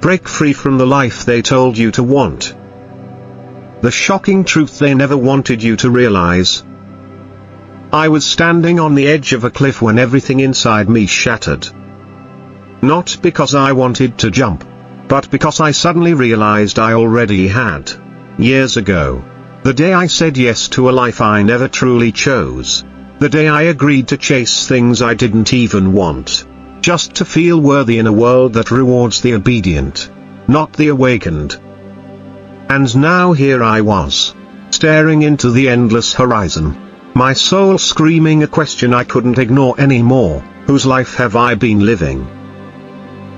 break free from the life they told you to want. The shocking truth they never wanted you to realize. I was standing on the edge of a cliff when everything inside me shattered. Not because I wanted to jump, but because I suddenly realized I already had. Years ago. The day I said yes to a life I never truly chose. The day I agreed to chase things I didn't even want. Just to feel worthy in a world that rewards the obedient, not the awakened. And now here I was, staring into the endless horizon. My soul screaming a question I couldn't ignore anymore: whose life have I been living?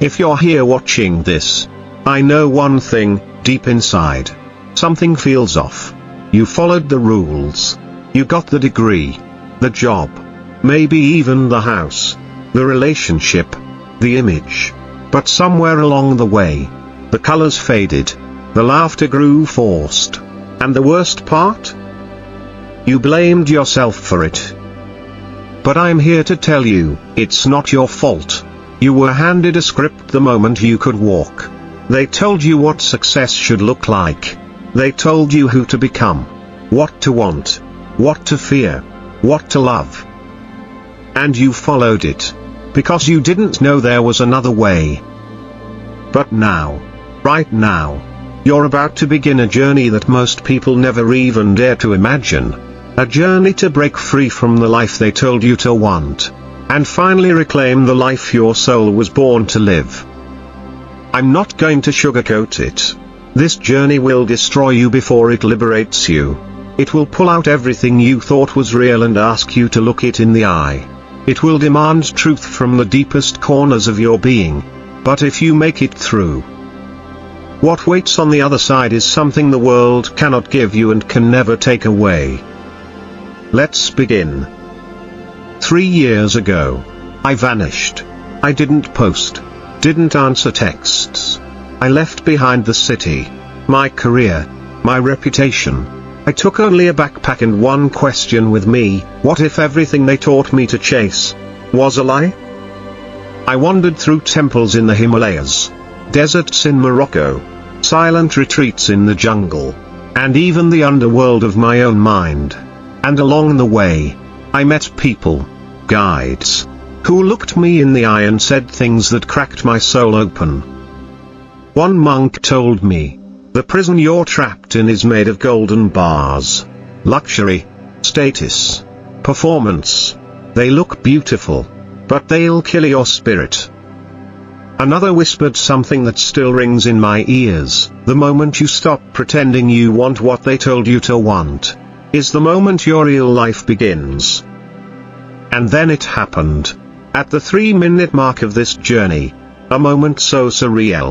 If you're here watching this, I know one thing: deep inside, something feels off. You followed the rules. You got the degree, the job, maybe even the house, the relationship, the image. But somewhere along the way, the colors faded, the laughter grew forced, and the worst part? You blamed yourself for it. But I'm here to tell you, it's not your fault. You were handed a script the moment you could walk. They told you what success should look like. They told you who to become, what to want, what to fear, what to love. And you followed it, because you didn't know there was another way. But now, right now, you're about to begin a journey that most people never even dare to imagine. A journey to break free from the life they told you to want, and finally reclaim the life your soul was born to live. I'm not going to sugarcoat it. This journey will destroy you before it liberates you. It will pull out everything you thought was real and ask you to look it in the eye. It will demand truth from the deepest corners of your being. But if you make it through, what waits on the other side is something the world cannot give you and can never take away. Let's begin. 3 years ago, I vanished. I didn't post, didn't answer texts. I left behind the city, my career, my reputation. I took only a backpack and one question with me: what if everything they taught me to chase was a lie? I wandered through temples in the Himalayas, deserts in Morocco, silent retreats in the jungle, and even the underworld of my own mind. And along the way, I met people, guides, who looked me in the eye and said things that cracked my soul open. One monk told me, the prison you're trapped in is made of golden bars. Luxury, status, performance. They look beautiful, but they'll kill your spirit. Another whispered something that still rings in my ears: the moment you stop pretending you want what they told you to want, is the moment your real life begins. And then it happened. At the 3-minute mark of this journey, a moment so surreal,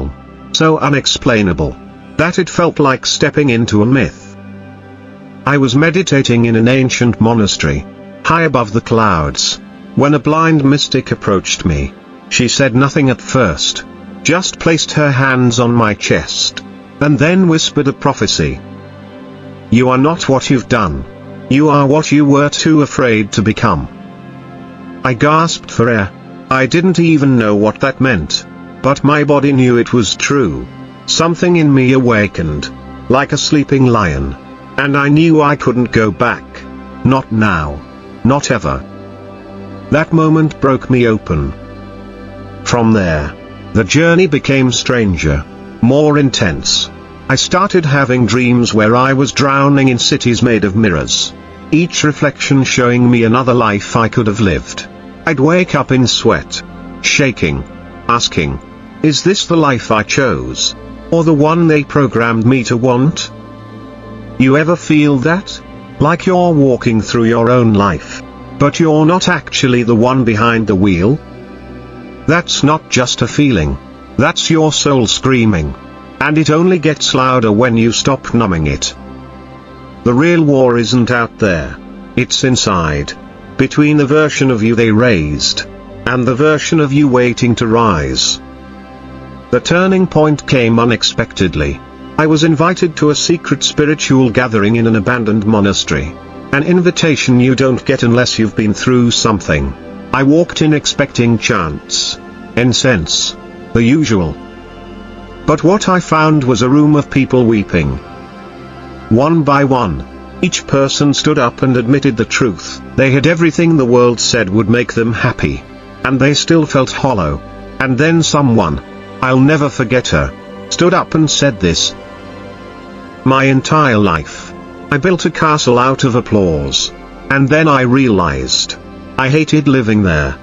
so unexplainable, that it felt like stepping into a myth. I was meditating in an ancient monastery, high above the clouds, when a blind mystic approached me. She said nothing at first, just placed her hands on my chest, and then whispered a prophecy. You are not what you've done. You are what you were too afraid to become. I gasped for air. I didn't even know what that meant. But my body knew it was true. Something in me awakened, like a sleeping lion. And I knew I couldn't go back. Not now. Not ever. That moment broke me open. From there, the journey became stranger, more intense. I started having dreams where I was drowning in cities made of mirrors, each reflection showing me another life I could have lived. I'd wake up in sweat, shaking, asking, is this the life I chose? Or the one they programmed me to want? You ever feel that? Like you're walking through your own life, but you're not actually the one behind the wheel? That's not just a feeling. That's your soul screaming. And it only gets louder when you stop numbing it. The real war isn't out there. It's inside. Between the version of you they raised, and the version of you waiting to rise. The turning point came unexpectedly. I was invited to a secret spiritual gathering in an abandoned monastery. An invitation you don't get unless you've been through something. I walked in expecting chants, incense, the usual. But what I found was a room of people weeping. One by one, each person stood up and admitted the truth. They had everything the world said would make them happy. And they still felt hollow. And then someone, I'll never forget her, stood up and said this. My entire life, I built a castle out of applause. And then I realized, I hated living there.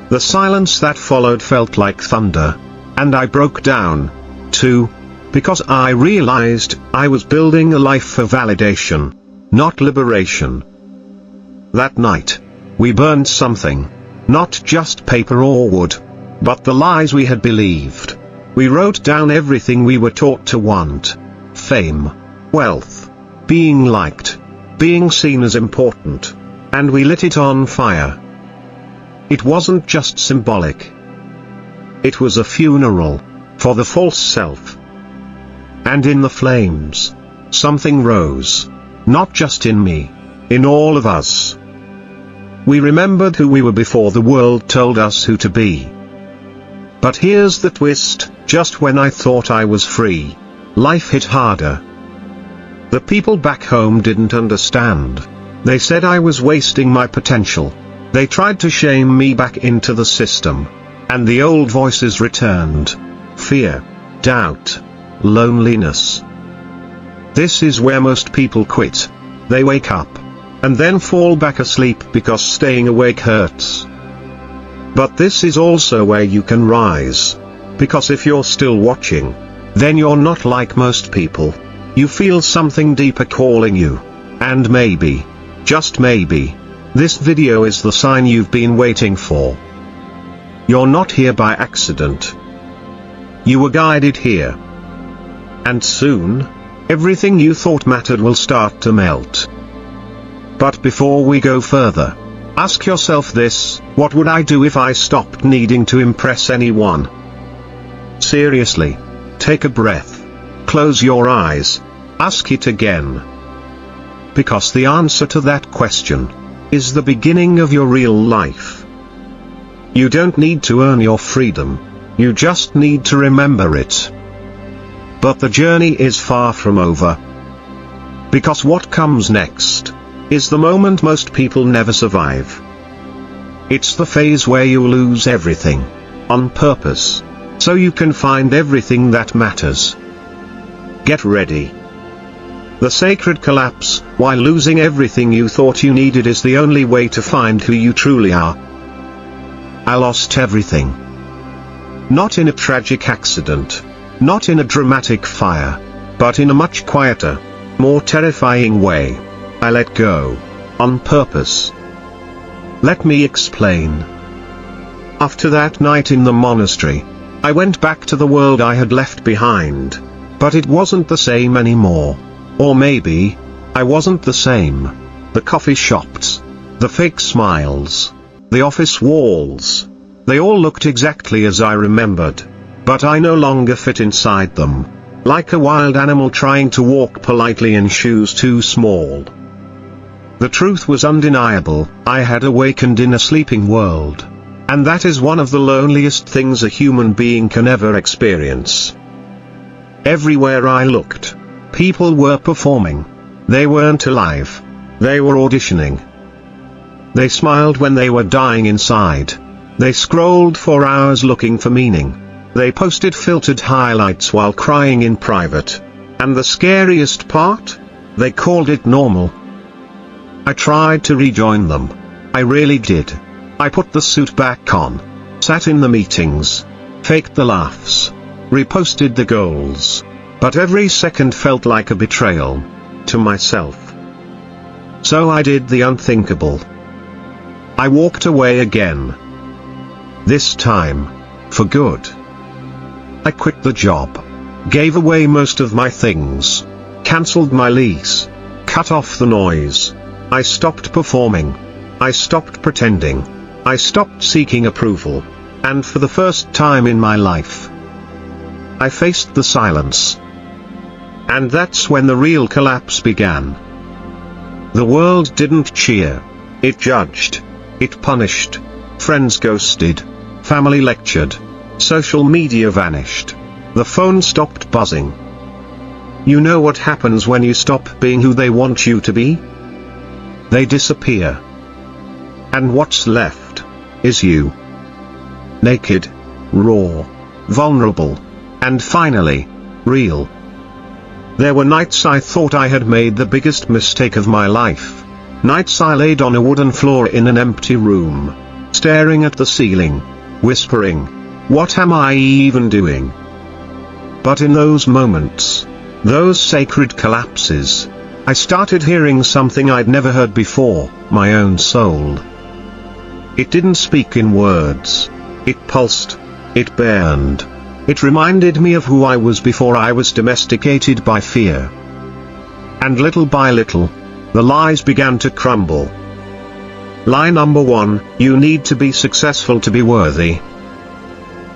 The silence that followed felt like thunder. And I broke down, too, because I realized I was building a life for validation, not liberation. That night, we burned something, not just paper or wood, but the lies we had believed. We wrote down everything we were taught to want: fame, wealth, being liked, being seen as important, and we lit it on fire. It wasn't just symbolic. It was a funeral for the false self. And in the flames, something rose, not just in me, in all of us. We remembered who we were before the world told us who to be. But here's the twist: just when I thought I was free, life hit harder. The people back home didn't understand. They said I was wasting my potential. They tried to shame me back into the system. And the old voices returned. Fear, doubt, loneliness. This is where most people quit. They wake up, and then fall back asleep because staying awake hurts. But this is also where you can rise. Because if you're still watching, then you're not like most people. You feel something deeper calling you. And maybe, just maybe, this video is the sign you've been waiting for. You're not here by accident. You were guided here. And soon, everything you thought mattered will start to melt. But before we go further, ask yourself this: what would I do if I stopped needing to impress anyone? Seriously, take a breath. Close your eyes. Ask it again. Because the answer to that question is the beginning of your real life. You don't need to earn your freedom. You just need to remember it. But the journey is far from over. Because what comes next is the moment most people never survive. It's the phase where you lose everything, on purpose, so you can find everything that matters. Get ready. The sacred collapse, while losing everything you thought you needed, is the only way to find who you truly are. I lost everything. Not in a tragic accident, not in a dramatic fire, but in a much quieter, more terrifying way. I let go, on purpose. Let me explain. After that night in the monastery, I went back to the world I had left behind. But it wasn't the same anymore. Or maybe, I wasn't the same. The coffee shops, the fake smiles, the office walls, they all looked exactly as I remembered. But I no longer fit inside them, like a wild animal trying to walk politely in shoes too small. The truth was undeniable: I had awakened in a sleeping world. And that is one of the loneliest things a human being can ever experience. Everywhere I looked, people were performing. They weren't alive. They were auditioning. They smiled when they were dying inside. They scrolled for hours looking for meaning. They posted filtered highlights while crying in private. And the scariest part? They called it normal. I tried to rejoin them. I really did. I put the suit back on, sat in the meetings, faked the laughs, reposted the goals. But every second felt like a betrayal to myself. So I did the unthinkable. I walked away again. This time, for good. I quit the job, gave away most of my things, cancelled my lease, cut off the noise. I stopped performing. I stopped pretending. I stopped seeking approval. And for the first time in my life, I faced the silence. And that's when the real collapse began. The world didn't cheer. It judged. It punished. Friends ghosted. Family lectured. Social media vanished. The phone stopped buzzing. You know what happens when you stop being who they want you to be? They disappear. And what's left is you. Naked, raw, vulnerable, and finally, real. There were nights I thought I had made the biggest mistake of my life. Nights I laid on a wooden floor in an empty room, staring at the ceiling, whispering, "What am I even doing?" But in those moments, those sacred collapses, I started hearing something I'd never heard before, my own soul. It didn't speak in words. It pulsed. It burned. It reminded me of who I was before I was domesticated by fear. And little by little, the lies began to crumble. Lie number 1, you need to be successful to be worthy.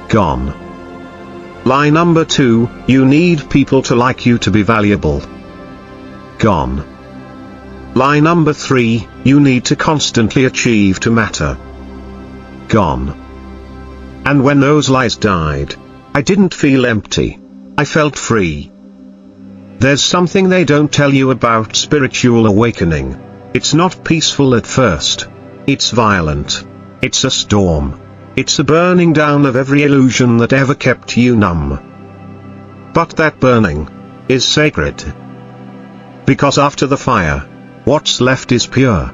Gone. Lie number 2, you need people to like you to be valuable. Gone. Lie number 3, you need to constantly achieve to matter. Gone. And when those lies died, I didn't feel empty. I felt free. There's something they don't tell you about spiritual awakening. It's not peaceful at first. It's violent. It's a storm. It's a burning down of every illusion that ever kept you numb. But that burning is sacred. Because after the fire, what's left is pure.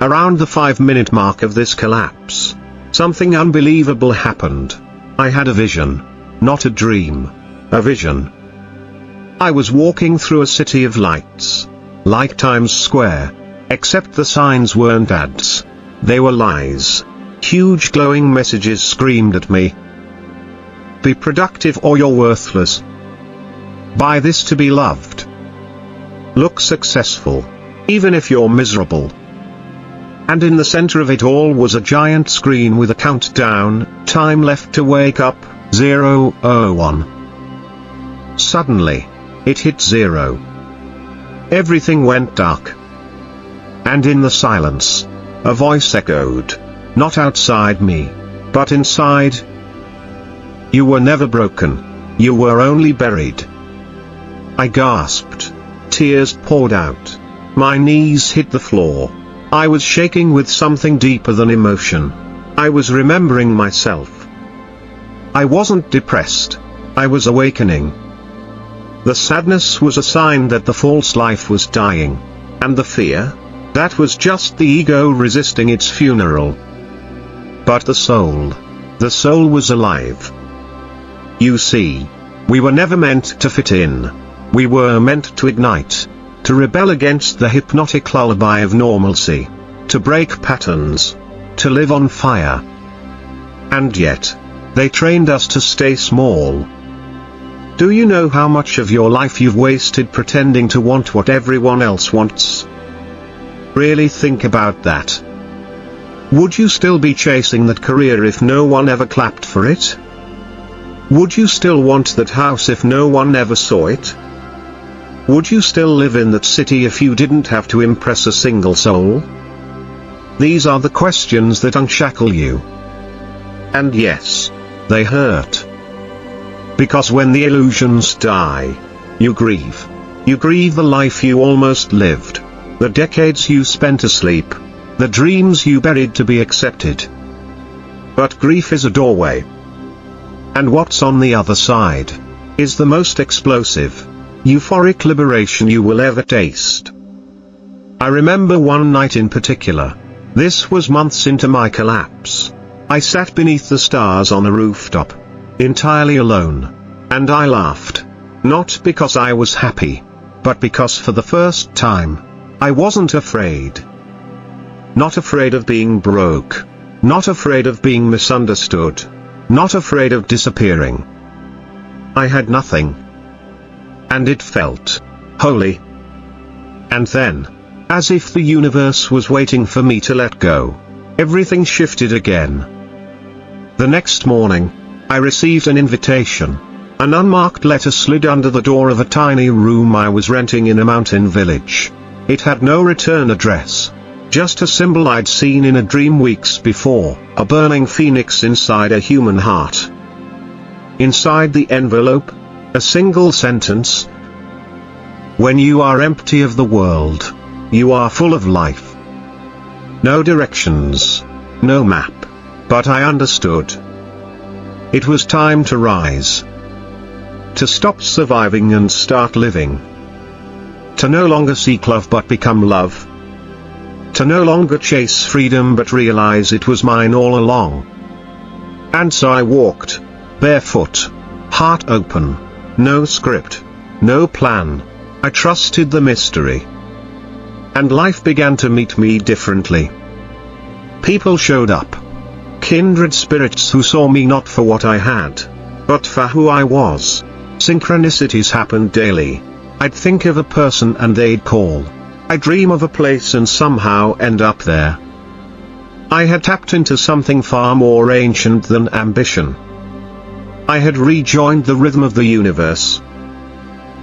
Around the 5-minute mark of this collapse, something unbelievable happened. I had a vision. Not a dream. A vision. I was walking through a city of lights. Like Times Square. Except the signs weren't ads. They were lies. Huge glowing messages screamed at me. Be productive or you're worthless. Buy this to be loved. Look successful. Even if you're miserable. And in the center of it all was a giant screen with a countdown, time left to wake up, 0:01. Suddenly, it hit 0. Everything went dark. And in the silence, a voice echoed, not outside me, but inside. You were never broken. You were only buried. I gasped. Tears poured out. My knees hit the floor. I was shaking with something deeper than emotion. I was remembering myself. I wasn't depressed. I was awakening. The sadness was a sign that the false life was dying. And the fear? That was just the ego resisting its funeral. But the soul was alive. You see, we were never meant to fit in. We were meant to ignite. To rebel against the hypnotic lullaby of normalcy. To break patterns. To live on fire. And yet, they trained us to stay small. Do you know how much of your life you've wasted pretending to want what everyone else wants? Really think about that. Would you still be chasing that career if no one ever clapped for it? Would you still want that house if no one ever saw it? Would you still live in that city if you didn't have to impress a single soul? These are the questions that unshackle you. And yes, they hurt. Because when the illusions die, you grieve. You grieve the life you almost lived. The decades you spent asleep. The dreams you buried to be accepted. But grief is a doorway. And what's on the other side is the most explosive, euphoric liberation you will ever taste. I remember one night in particular. This was months into my collapse. I sat beneath the stars on a rooftop, entirely alone. And I laughed. Not because I was happy, but because for the first time, I wasn't afraid. Not afraid of being broke. Not afraid of being misunderstood. Not afraid of disappearing. I had nothing. And it felt holy. And then, as if the universe was waiting for me to let go, everything shifted again. The next morning, I received an invitation. An unmarked letter slid under the door of a tiny room I was renting in a mountain village. It had no return address. Just a symbol I'd seen in a dream weeks before, a burning phoenix inside a human heart. Inside the envelope, a single sentence. When you are empty of the world, you are full of life. No directions, no map, but I understood. It was time to rise. To stop surviving and start living. To no longer seek love but become love. To no longer chase freedom but realize it was mine all along. And so I walked, barefoot, heart open, no script, no plan. I trusted the mystery. And life began to meet me differently. People showed up. Kindred spirits who saw me not for what I had, but for who I was. Synchronicities happened daily. I'd think of a person and they'd call. I'd dream of a place and somehow end up there. I had tapped into something far more ancient than ambition. I had rejoined the rhythm of the universe.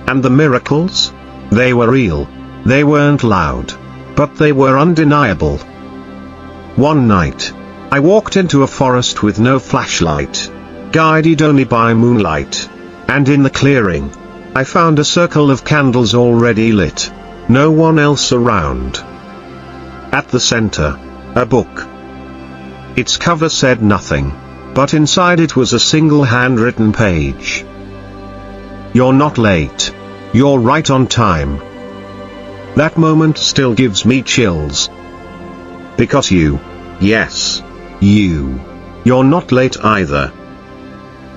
And the miracles? They were real. They weren't loud, but they were undeniable. One night, I walked into a forest with no flashlight, guided only by moonlight, and in the clearing, I found a circle of candles already lit, no one else around. At the center, a book. Its cover said nothing, but inside it was a single handwritten page. You're not late. You're right on time. That moment still gives me chills. Because you, yes, you're not late either.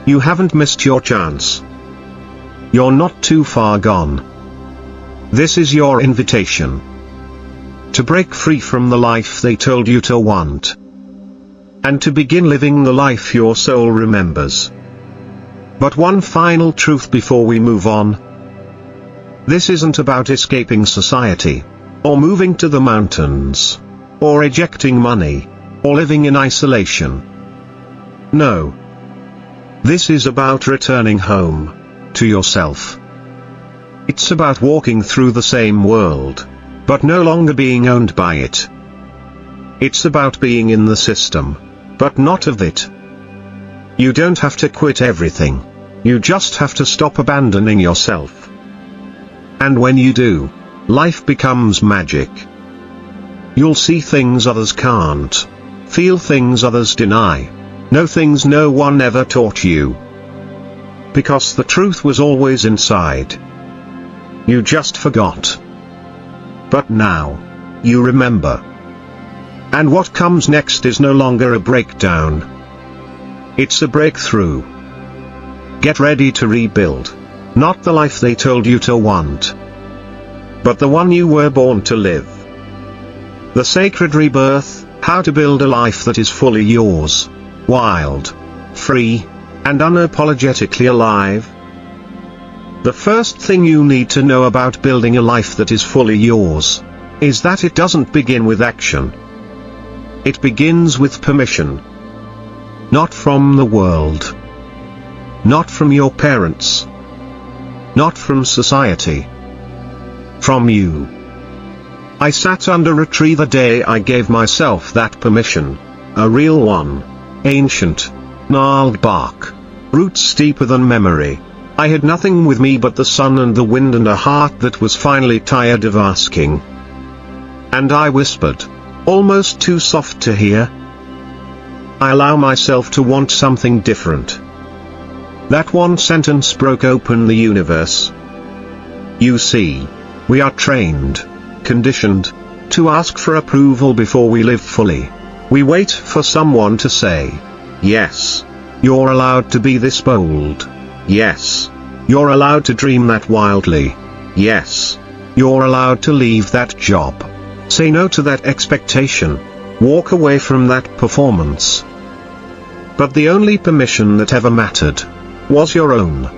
You haven't missed your chance. You're not too far gone. This is your invitation. To break free from the life they told you to want. And to begin living the life your soul remembers. But one final truth before we move on. This isn't about escaping society, or moving to the mountains, or ejecting money, or living in isolation. No. This is about returning home, to yourself. It's about walking through the same world, but no longer being owned by it. It's about being in the system, but not of it. You don't have to quit everything. You just have to stop abandoning yourself. And when you do, life becomes magic. You'll see things others can't, feel things others deny, know things no one ever taught you. Because the truth was always inside. You just forgot. But now, you remember. And what comes next is no longer a breakdown. It's a breakthrough. Get ready to rebuild. Not the life they told you to want, but the one you were born to live. The sacred rebirth, how to build a life that is fully yours, wild, free, and unapologetically alive. The first thing you need to know about building a life that is fully yours, is that it doesn't begin with action. It begins with permission. Not from the world. Not from your parents. Not from society. From you. I sat under a tree the day I gave myself that permission, a real one, ancient, gnarled bark, roots deeper than memory. I had nothing with me but the sun and the wind and a heart that was finally tired of asking. And I whispered, almost too soft to hear, I allow myself to want something different. That one sentence broke open the universe. You see, we are trained, conditioned, to ask for approval before we live fully. We wait for someone to say, yes, you're allowed to be this bold. Yes, you're allowed to dream that wildly. Yes, you're allowed to leave that job. Say no to that expectation. Walk away from that performance. But the only permission that ever mattered was your own.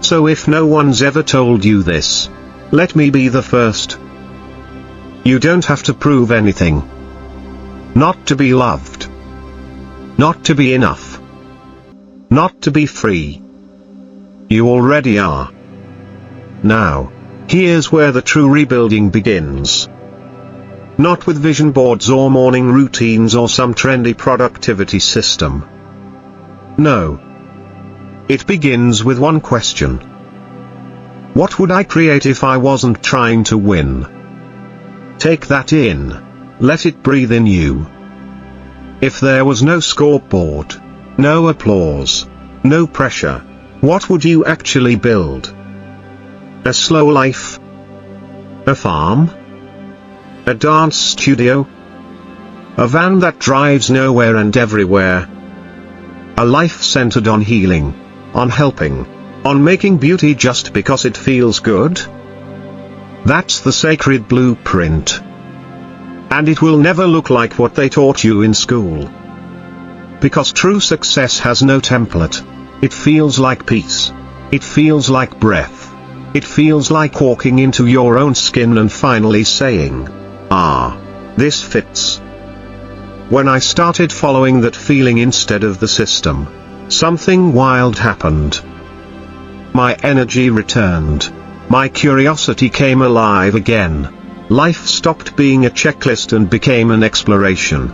So if no one's ever told you this, let me be the first. You don't have to prove anything. Not to be loved. Not to be enough. Not to be free. You already are. Now, here's where the true rebuilding begins. Not with vision boards or morning routines or some trendy productivity system. No. It begins with one question. What would I create if I wasn't trying to win? Take that in. Let it breathe in you. If there was no scoreboard, no applause, no pressure, what would you actually build? A slow life? A farm? A dance studio? A van that drives nowhere and everywhere? A life centered on healing, on helping, on making beauty just because it feels good? That's the sacred blueprint. And it will never look like what they taught you in school. Because true success has no template. It feels like peace. It feels like breath. It feels like walking into your own skin and finally saying, "Ah, this fits." When I started following that feeling instead of the system, something wild happened. My energy returned. My curiosity came alive again. Life stopped being a checklist and became an exploration.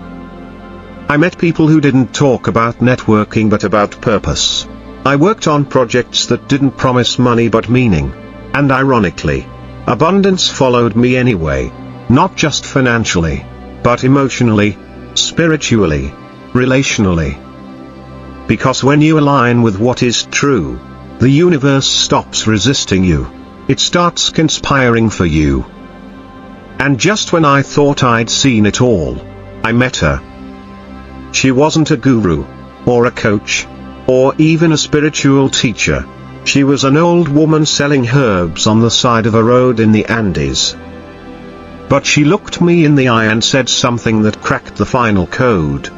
I met people who didn't talk about networking but about purpose. I worked on projects that didn't promise money but meaning. And ironically, abundance followed me anyway. Not just financially, but emotionally, spiritually, relationally. Because when you align with what is true, the universe stops resisting you. It starts conspiring for you. And just when I thought I'd seen it all, I met her. She wasn't a guru, or a coach, or even a spiritual teacher. She was an old woman selling herbs on the side of a road in the Andes. But she looked me in the eye and said something that cracked the final code.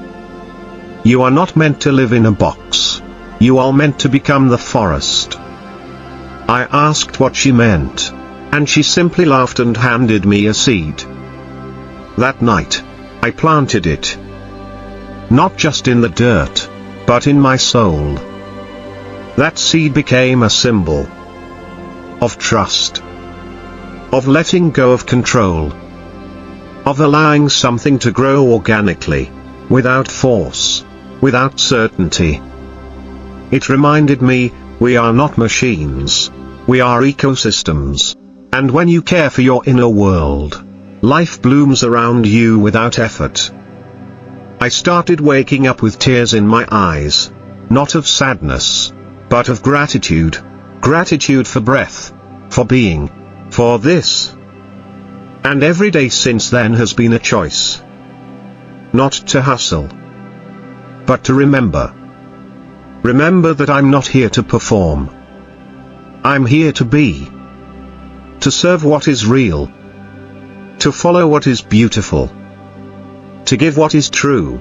You are not meant to live in a box. You are meant to become the forest. I asked what she meant, and she simply laughed and handed me a seed. That night, I planted it. Not just in the dirt, but in my soul. That seed became a symbol of trust, of letting go of control, of allowing something to grow organically, without force, without certainty. It reminded me, we are not machines, we are ecosystems. And when you care for your inner world, life blooms around you without effort. I started waking up with tears in my eyes, not of sadness, but of gratitude. Gratitude for breath, for being, for this. And every day since then has been a choice. Not to hustle, but to remember. Remember that I'm not here to perform. I'm here to be. To serve what is real. To follow what is beautiful. To give what is true.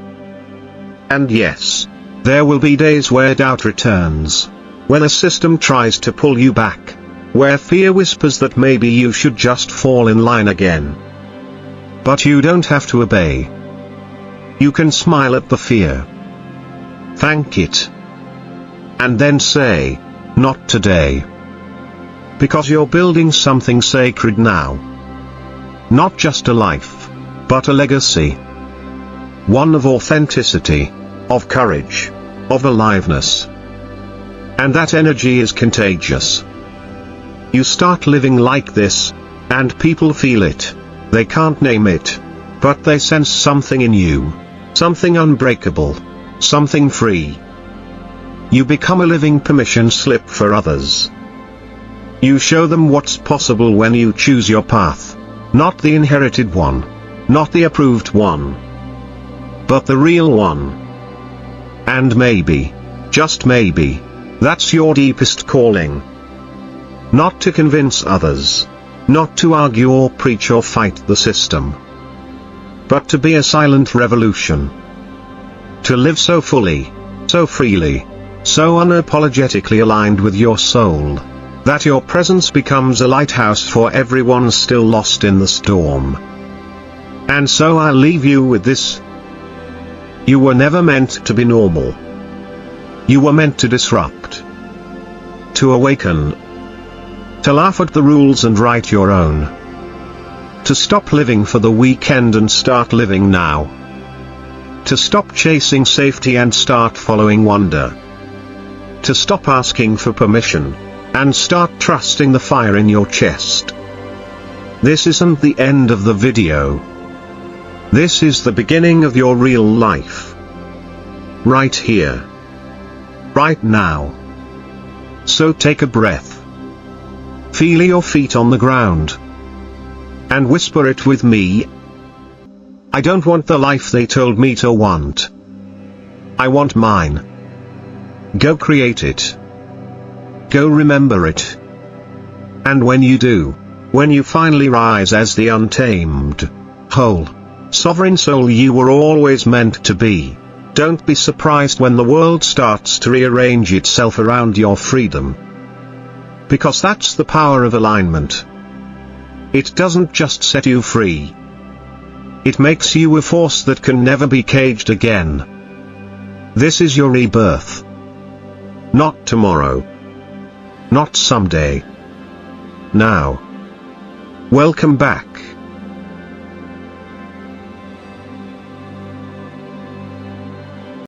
And yes, there will be days where doubt returns, where the system tries to pull you back, where fear whispers that maybe you should just fall in line again. But you don't have to obey. You can smile at the fear. Thank it. And then say, not today. Because you're building something sacred now. Not just a life, but a legacy. One of authenticity, of courage, of aliveness. And that energy is contagious. You start living like this, and people feel it. They can't name it, but they sense something in you. Something unbreakable. Something free. You become a living permission slip for others. You show them what's possible when you choose your path. Not the inherited one. Not the approved one. But the real one. And maybe, just maybe, that's your deepest calling. Not to convince others. Not to argue or preach or fight the system. But to be a silent revolution. To live so fully, so freely, so unapologetically aligned with your soul, that your presence becomes a lighthouse for everyone still lost in the storm. And so I'll leave you with this. You were never meant to be normal. You were meant to disrupt. To awaken. To laugh at the rules and write your own. To stop living for the weekend and start living now. To stop chasing safety and start following wonder. to stop asking for permission, and start trusting the fire in your chest. This isn't the end of the video. This is the beginning of your real life. Right here. Right now. So take a breath. Feel your feet on the ground. And whisper it with me. I don't want the life they told me to want. I want mine. Go create it. Go remember it. And when you do, when you finally rise as the untamed, whole, sovereign soul you were always meant to be, don't be surprised when the world starts to rearrange itself around your freedom. Because that's the power of alignment. It doesn't just set you free. It makes you a force that can never be caged again. This is your rebirth. Not tomorrow. Not someday. Now. Welcome back.